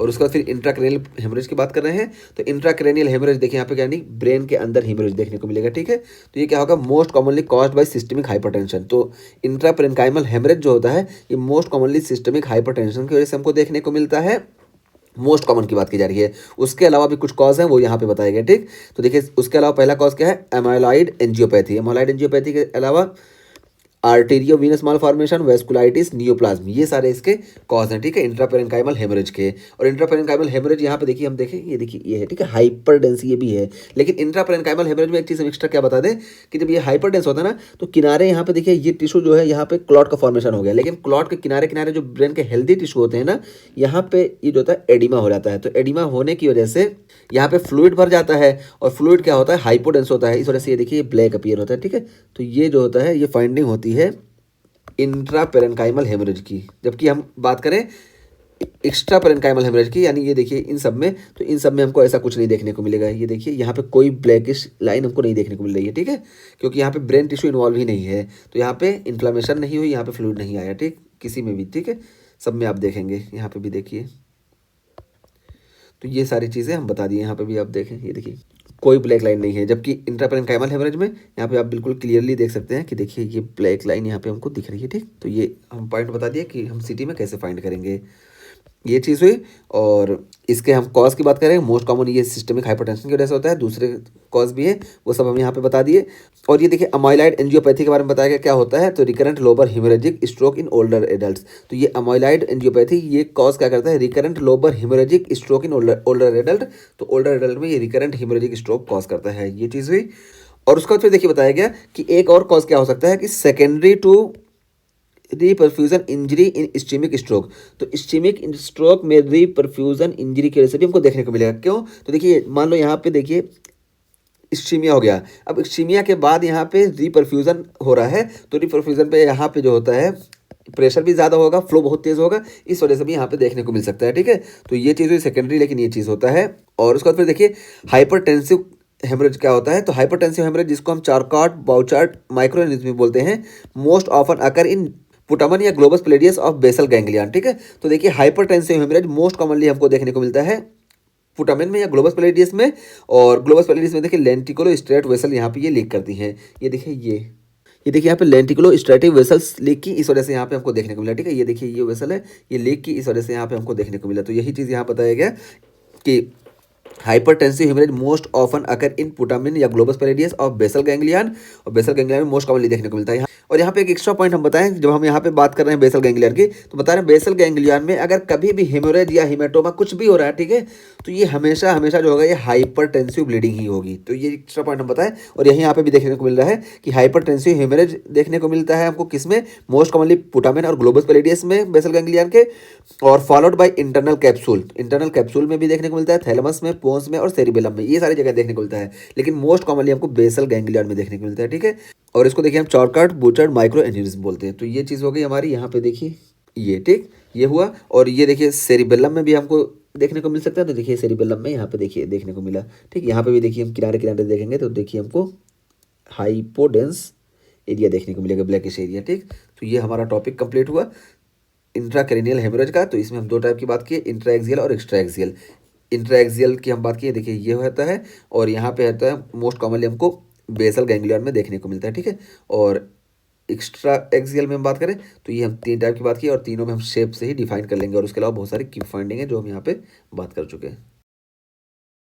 और उसके बाद फिर इंट्राक्रेनियल हेमरेज की बात कर रहे हैं। तो इंट्राक्रेनियल हेमरेज देखिए यहाँ पे क्या नहीं, ब्रेन के अंदर हेमरेज देखने को मिलेगा, ठीक है। तो ये क्या होगा, most commonly caused by systemic hypertension. तो इंट्रापेरेन्काइमल हेमरेज जो होता है ये मोस्ट कॉमनली सिस्टमिक हाइपरटेंशन की वजह से हमको देखने को मिलता है, मोस्ट कॉमन की बात की जा रही है। उसके अलावा भी कुछ कॉज हैं वो यहाँ पे बताए गए, ठीक। तो देखिए उसके अलावा पहला कॉज क्या है, एमाइलॉइड एंजियोपैथी। एमाइलॉइड एंजियोपैथी के अलावा आर्टेरियो वीनस मालफॉर्मेशन, वेस्कुलाइटिस, नियोप्लाज्म, ये सारे इसके कॉज हैं, ठीक है, इंट्रापेरेन्काइमल हेमरेज के। और इंट्रापेरेन्काइमल हेमरेज यहाँ पे देखिए, हम देखें, ये देखिए ये है, ठीक है, हाइपरडेंस ये भी है। लेकिन इंट्रापेरेन्काइमल हेमरेज में एक चीज़ हम एक्स्ट्रा क्या बता दें कि जब ये हाइपरडेंस होता है ना, तो किनारे यहाँ पे देखिए ये टिश्यू जो है यहाँ पे क्लॉट का फॉर्मेशन हो गया। लेकिन क्लॉट के किनारे किनारे जो ब्रेन के हेल्दी टिश्यू होते हैं ना, यहाँ पे ये जो होता है एडिमा हो जाता है। तो एडिमा होने की वजह से यहाँ पे फ्लूइड भर जाता है, और फ्लूइड क्या होता है, हाइपोडेंस होता है। इस वजह से ये देखिए ब्लैक अपीयर होता है, ठीक है। तो ये जो होता है ये फाइंडिंग होती है इंट्रापेरेन्काइमल हेमरेज की। जबकि हम बात करें एक्स्ट्रा पेरेन्काइमल हेमरेज की, यानी ये देखिए इन सब में, तो इन सब में हमको ऐसा कुछ नहीं देखने को मिलेगा। ये देखिए यहाँ पे कोई ब्लैकिश लाइन हमको नहीं देखने को मिल रही है, ठीक है, क्योंकि यहाँ पे ब्रेन टिश्यू इन्वॉल्व ही नहीं है। तो यहाँ पे इन्फ्लामेशन नहीं हुई, यहाँ पे फ्लूइड नहीं आया, ठीक, किसी में भी, ठीक है। सब में आप देखेंगे, यहाँ पे भी देखिए। तो ये सारी चीज़ें हम बता दिए। यहाँ पे भी आप देखें, ये देखिए कोई ब्लैक लाइन नहीं है। जबकि इंट्रापेरेन्काइमल हेमरेज में यहाँ पे आप बिल्कुल क्लियरली देख सकते हैं कि देखिए ये ब्लैक लाइन यहाँ पे हमको दिख रही है, ठीक। तो ये हम पॉइंट बता दिए कि हम सिटी में कैसे फाइंड करेंगे, ये चीज़ हुई। और इसके हम कॉज की बात करें, मोस्ट कॉमन ये सिस्टमिक हाइपरटेंशन की वजह से होता है। दूसरे कॉज भी है, वो सब हम यहाँ पे बता दिए। और ये देखिए अमाइलॉइड एंजियोपैथी के बारे में बताया गया क्या होता है, तो recurrent lobar haemorrhagic stroke in older adults. तो ये अमाइलॉइड एंजियोपैथी ये कॉज क्या करता है, recurrent lobar haemorrhagic stroke in older adult. तो ओल्डर एडल्ट में ये रिकरेंट हेमरेजिक स्ट्रोक कॉज करता है, ये चीज़ हुई। और उसके बाद फिर देखिए बताया गया कि एक और कॉज क्या हो सकता है कि secondary to reperfusion injury in ischemic stroke. तो इस्चेमिक स्ट्रोक में रीपरफ्यूजन इंजरी की वजह से भी हमको देखने को मिलेगा। क्यों, तो देखिए मान लो यहाँ पे देखिए इस्चीमिया हो गया। अब इस्चीमिया के बाद यहाँ पे रीपरफ्यूजन हो रहा है, तो रीपरफ्यूजन पे यहाँ पे जो होता है प्रेशर भी ज़्यादा होगा, फ्लो बहुत तेज़ होगा, इस वजह से भी यहाँ पे देखने को मिल सकता है, ठीक है। तो ये चीज़ हुई सेकेंडरी, लेकिन ये चीज़ होता है। और उसके बाद फिर देखिए हाइपरटेंसिव हेमरेज क्या होता है, तो हाइपरटेंसिव हेमरेज जिसको हम चारकॉट बाउचार्ट माइक्रोएनिज्म बोलते हैं, मोस्ट ऑफन अकर इन पुटामन या ग्लोबस प्लेडियस ऑफ बेसल गैंग्लियन, ठीक है। तो देखिए हाइपरटेंसिव हेमरेज मोस्ट कॉमनली हमको देखने को मिलता है पुटामेन में या ग्लोबस पैलेडियस में। और ग्लोबस पैलेडियस में देखिए लेंटिकुलो स्ट्रेट वेसल यहाँ पे ये लीक करती हैं। ये देखिए ये देखिए यहाँ पे लेंटिकुलो स्ट्रेटिव वेसल्स लीक की, इस वजह से यहाँ पे हमको देखने को मिला, ठीक है। ये देखिए ये वेसल है, ये लीक की, इस वजह से यहाँ पे हमको देखने को मिला। तो यही चीज़ यहाँ बताया गया कि हाइपरटेंसिव हेमरेज मोस्ट ऑफन अकर इन पुटामिन या ग्लोबस पैलेडियस ऑफ बेसल गैंग्लियन, और बेसल गैंग्लियन में मोस्ट कॉमनली देखने को मिलता है। और यहाँ पे एक एक्स्ट्रा पॉइंट हम बताएं, जब हम यहाँ पे बात कर रहे हैं बेसल गैंग्लियन की, तो बता रहे हैं बेसल गैंग्लियन में अगर कभी भी हेमोरेज या हिमेटोमा कुछ भी हो रहा है, ठीक है, तो ये हमेशा हमेशा जो होगा ये हाइपरटेंसिव ब्लीडिंग ही होगी। तो ये एक्स्ट्रा पॉइंट हम बताएं। और यही यहाँ पे भी देखने को मिल रहा है कि हाइपरटेंसिव हेमरेज देखने को मिलता है हमको किसमें, मोस्ट कॉमनली पुटामिन और ग्लोबस पैलेडियस में बेसल गैंग्लियन के, और followed by internal capsule. Internal capsule में भी देखने को मिलता है, थैलेमस में, पोन्स में और सेरिबेलम में, ये सारी जगह देखने को मिलता है। लेकिन मोस्ट कॉमनली हमको बेसल गैंग्लियन में देखने को मिलता है, ठीक है। और इसको देखिए हम चारकॉट बूचर्ड माइक्रो एन्यूरिज्म बोलते हैं। तो ये चीज़ हो गई हमारी, यहाँ पे देखिए ये, ठीक, ये हुआ। और ये देखिए सेरिबेलम में भी हमको देखने को मिल सकता है। तो देखिए सेरिबेलम में यहाँ पे देखिए देखने को मिला, ठीक। यहाँ पे भी देखिए हम किनारे किनारे देखेंगे तो देखिए हमको हाइपोडेंस एरिया देखने को मिलेगा, ब्लैकिश एरिया, ठीक। तो ये हमारा टॉपिक कंप्लीट हुआ इंट्राक्रेनियल हेमरेज का। तो इसमें हम दो टाइप की बात की, इंट्राएक्सियल और एक्स्ट्राएक्सियल। इंट्राएक्सियल की हम बात की, देखिए ये होता है, और यहाँ पे होता है मोस्ट कॉमनली हमको बेसल गैंग्लियन में देखने को मिलता है, ठीक है। और एक्स्ट्रा एक्सियल में हम बात करें तो ये हम तीन टाइप की बात की, और तीनों में हम शेप से ही डिफाइन कर लेंगे। और उसके अलावा बहुत सारी की फाइंडिंग है जो हम यहाँ पे बात कर चुके हैं।